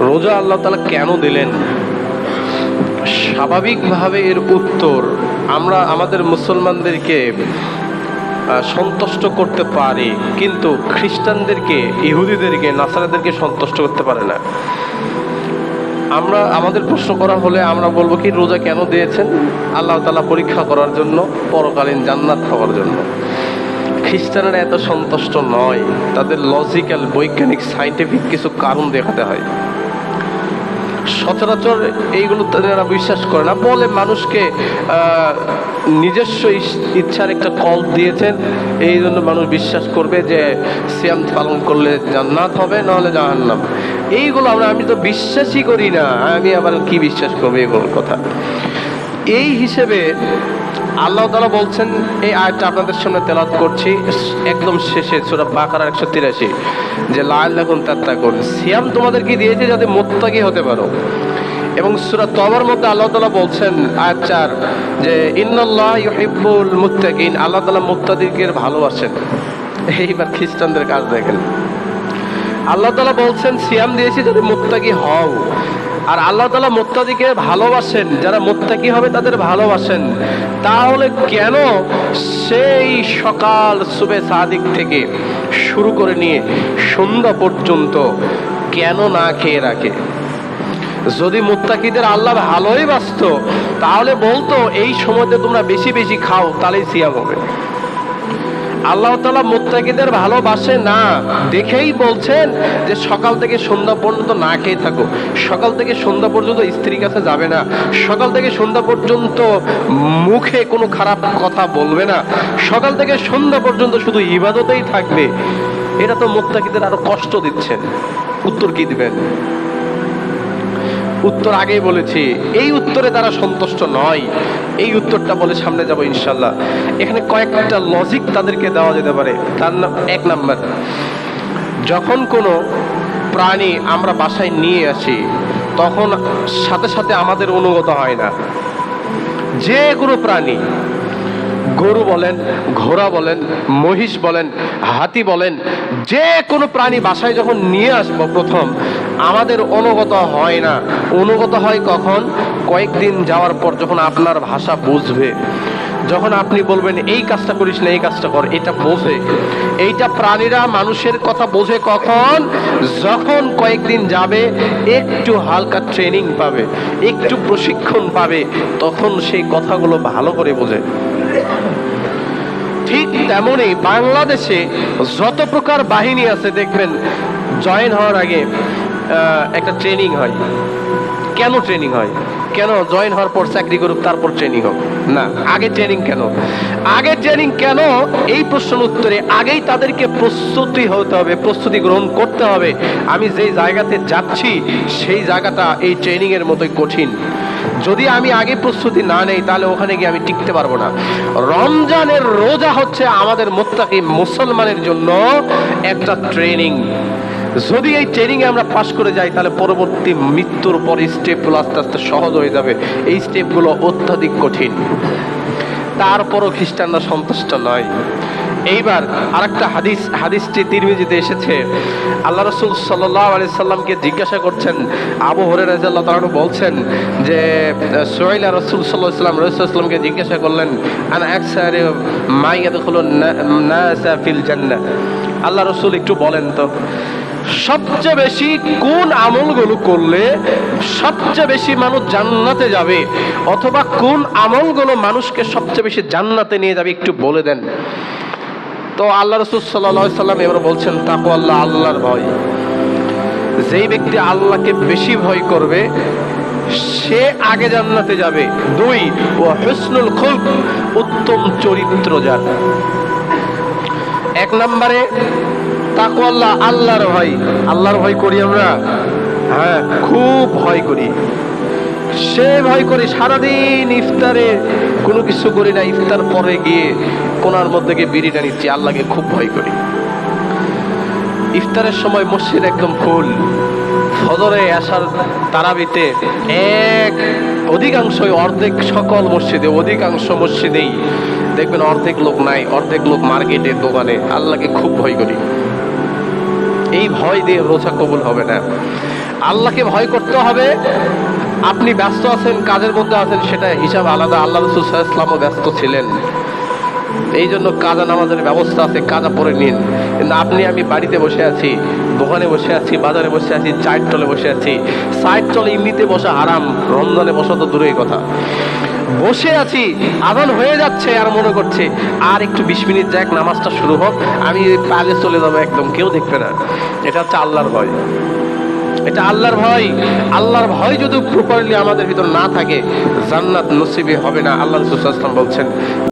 রোজা আল্লাহ তাআলা কেন দিলেন? স্বাভাবিকভাবে এর উত্তর আমরা আমাদের মুসলমানদেরকে সন্তুষ্ট করতে পারি, কিন্তু খ্রিস্টানদেরকে, ইহুদিদেরকে, নাসারাদেরকে সন্তুষ্ট করতে পারে না। আমাদের প্রশ্ন করা হলে আমরা বলবো কি, রোজা কেন দিয়েছেন? আল্লাহ তাআলা পরীক্ষা করার জন্য, পরকালীন জান্নাত পাওয়ার জন্য। খ্রিস্টানরা এত সন্তুষ্ট নয়, তাদের লজিক্যাল, বৈজ্ঞানিক, সাইন্টিফিক কিছু কারণ দেখাতে হয়। সচরাচর এইগুলো তারা বিশ্বাস করে না, বলে মানুষকে নিজস্ব ইচ্ছার একটা কল দিয়েছেন, এই জন্য মানুষ বিশ্বাস করবে যে সিয়াম পালন করলে জান্নাত হবে, নাহলে জাহান্নাম। এইগুলো আমি তো বিশ্বাসই করি না, আমি আবার কি বিশ্বাস করবো এগুলোর কথা? এই হিসেবে আল্লাহ তাআলা বলছেন, এই আয়াতটা আপনাদের সামনে তেলাওয়াত করছি, একদম শেষে সূরা বাকারার 183, যে লাআল্লাকুম তাত্তাকুন, সিয়াম তোমাদেরকে দিয়েছে যাতে মুত্তাকি হতে পারো। এবং সূরা তওবার মধ্যে আল্লাহ তাআলা বলছেন আয়াত 4, যে ইন্নাল্লাহা ইউহিব্বুল মুত্তাকিন, আল্লাহ তাআলা মুত্তাকিদের ভালোবাসেন। এইবার খ্রিস্টানদের কাজ দেখেন, আল্লাহ তাআলা বলছেন সিয়াম দিয়েছি যাতে মুত্তাকি হও, আর আল্লাহ তাআলা মুত্তাকিকে ভালোবাসেন, যারা মুত্তাকি হবে তাদের ভালোবাসেন। তাহলে কেন সেই সকাল সুবে সাদিক থেকে শুরু করে নিয়ে সন্ধ্যা পর্যন্ত কেন না খেয়ে রাখে? যদি মুত্তাকিদের আল্লাহ ভালোই বাসতো, তাহলে বলতো এই সময়তে তোমরা বেশি বেশি খাও, তাহলেই সিয়াম হবে। আল্লাহ তাআলা মুত্তাকিদের ভালোবাসে না দেখেই বলছেন যে সকাল থেকে সন্ধ্যা পর্যন্ত না খেয়ে থাকো, সকাল থেকে সন্ধ্যা পর্যন্ত স্ত্রীর কাছে যাবে না, সকাল থেকে সন্ধ্যা পর্যন্ত মুখে কোনো খারাপ কথা বলবে না, সকাল থেকে সন্ধ্যা পর্যন্ত শুধু ইবাদতেই থাকবে। এটা তো মুত্তাকিদের আরো কষ্ট দিচ্ছেন। উত্তর কি দিবেন? উত্তর আগেই বলেছি, এই উত্তরে তারা সন্তুষ্ট নয়। এই উত্তরটা বলে সামনে যাব ইনশাল্লাহ। এখানে কয়েকটা লজিক তাদেরকে দেওয়া যেতে পারে। তার এক নাম্বার, যখন কোনো প্রাণী আমরা বাসায় নিয়ে আসি, তখন সাথে সাথে আমাদের অনুগত হয় না। যে কোনো প্রাণী, গরু বলেন, ঘোড়া বলেন, মহিষ বলেন, হাতি বলেন, যে কোনো প্রাণী বাসায় যখন নিয়ে আসবো, প্রথম আমাদের অনুগত হয় না। অনুগত হয় কখন? কয়েকদিন যাওয়ার পর, যখন আপনার ভাষা বুঝবে, যখন আপনি বলবেন এই কাজটা করিস না, এই কাজটা কর, এটা বোঝে। এইটা প্রাণীরা মানুষের কথা বোঝে কখন? যখন কয়েকদিন যাবে, একটু হালকা ট্রেনিং পাবে, একটু প্রশিক্ষণ পাবে, তখন সেই কথাগুলো ভালো করে বোঝে। ঠিক তেমনই বাংলাদেশে যত প্রকার বাহিনী আছে, দেখবেন জয়েন হওয়ার আগে একটা ট্রেনিং হয়। কেন ট্রেনিং হয়? কেন জয়েন হওয়ার পর চাকরি করুক, তারপর ট্রেনিং হোক না? আগে ট্রেনিং কেন? আগে ট্রেনিং কেন? এই প্রশ্নের উত্তরে আগেই তাদেরকে প্রস্তুতি হতে হবে, প্রস্তুতি গ্রহণ করতে হবে। আমি যেই জায়গাতে যাচ্ছি সেই জায়গাটা এই ট্রেনিং এর মতোই কঠিন। যদি আমি আগে প্রস্তুতি না নেই, তাহলে ওখানে গিয়ে আমি টিকতে পারবো না। রমজানের রোজা হচ্ছে আমাদের মুত্তাকি মুসলমানের জন্য একটা ট্রেনিং। যদি এই ট্রেনিং এ আমরা পাশ করে যাই, তাহলে পরবর্তী মৃত্যুর পর স্টেপগুলো আস্তে আস্তে সহজ হয়ে যাবে। এই স্টেপগুলো অত্যাধিক কঠিন। তারপরও খ্রিস্টানরা সন্তুষ্ট নয়। এইবার আরেকটা হাদিসটি তিরমিজিতে এসেছে। আল্লাহ রাসূল সাল্লাল্লাহু আলাইহি সাল্লামকে জিজ্ঞাসা করছেন, আবু হুরায়রা রাদিয়াল্লাহু তাআলা বলছেন যে সুহাইলা রাসূল সাল্লাল্লাহু আলাইহি সাল্লাম রাসূলুল্লাহকে জিজ্ঞাসা করলেন, আনা আকসারু মা ইয়াদখুলুন নাসা ফিল জান্নাহ, আল্লাহ রাসূল একটু বলেন তো, সবচেয়ে বেশি কোন আমলগুলো করলে সবচেয়ে বেশি মানুষ জান্নাতে যাবে, অথবা কোন আমলগুলো মানুষকে সবচেয়ে বেশি জান্নাতে নিয়ে যাবে, একটু বলে দেন। তো আল্লাহ রাসূল সাল্লাল্লাহু আলাইহি সাল্লাম এবার বলছেন, তাকওয়াল্লাহ, আল্লাহর ভয়। যেই ব্যক্তি আল্লাহকে বেশি ভয় করবে, সে আগে জান্নাতে যাবে। 2, ওয়া হুসনুল খুলক, উত্তম চরিত্র যার। 1 নম্বরে তাকওয়াল্লাহ, আল্লাহর ভয়। আল্লাহর ভয় করি আমরা? হ্যাঁ, খুব ভয় করি। সে ভয় করি, সারাদিন ইফতারে কোনো কিছু করি না, ইফতার পরে গিয়ে কোনার মধ্যে গিয়ে বিড়িটা নিচ্ছি, আল্লাহকে খুব ভয় করি। ইফতারের সময় মসজিদ একদম ফুল, ফজরে আসার তারাবিতে অধিকাংশই, অর্ধেক সকল মসজিদে, অধিকাংশ মসজিদেই দেখবেন অর্ধেক লোক নাই, অর্ধেক লোক মার্কেটে, দোকানে। আল্লাহকে খুব ভয় করি। এই ভয় দিয়ে রোজা কবুল হবে না। আল্লাহকে ভয় করতে হবে। আপনি ব্যস্ত আছেন, কাজের মধ্যে আছেন, সেটা হিসাব আলাদা। আল্লাহ রাসূল সাল্লাল্লাহু আলাইহি ওয়াসাল্লামও ব্যস্ত ছিলেন, এই জন্য কাজা নামাজের ব্যবস্থা আছে, কাজা পড়ে নিন। কিন্তু আপনি আমি বাড়িতে বসে আছি, দোকানে বসে আছি, বাজারে বসে আছি, চায়ের টলে বসে আছি। চায়ের টলে এমনিতে বসা হারাম, রমজানে বসা তো দূরের কথা। বসে আছি, আজান হয়ে যাচ্ছে, আর মনে করছে আর একটু 20 মিনিট যাক, নামাজটা শুরু হোক, আমি পালে চলে যাবো, একদম কেউ দেখবে না। এটা হচ্ছে আল্লাহর ভয়, এটা আল্লাহর ভয়। আল্লাহর ভয় যদি প্রপারলি আমাদের ভিতর না থাকে, জান্নাত নসিবে হবে না। আল্লাহ রাসূল সাল্লাল্লাহু আলাইহি ওয়াসাল্লাম বলছেন,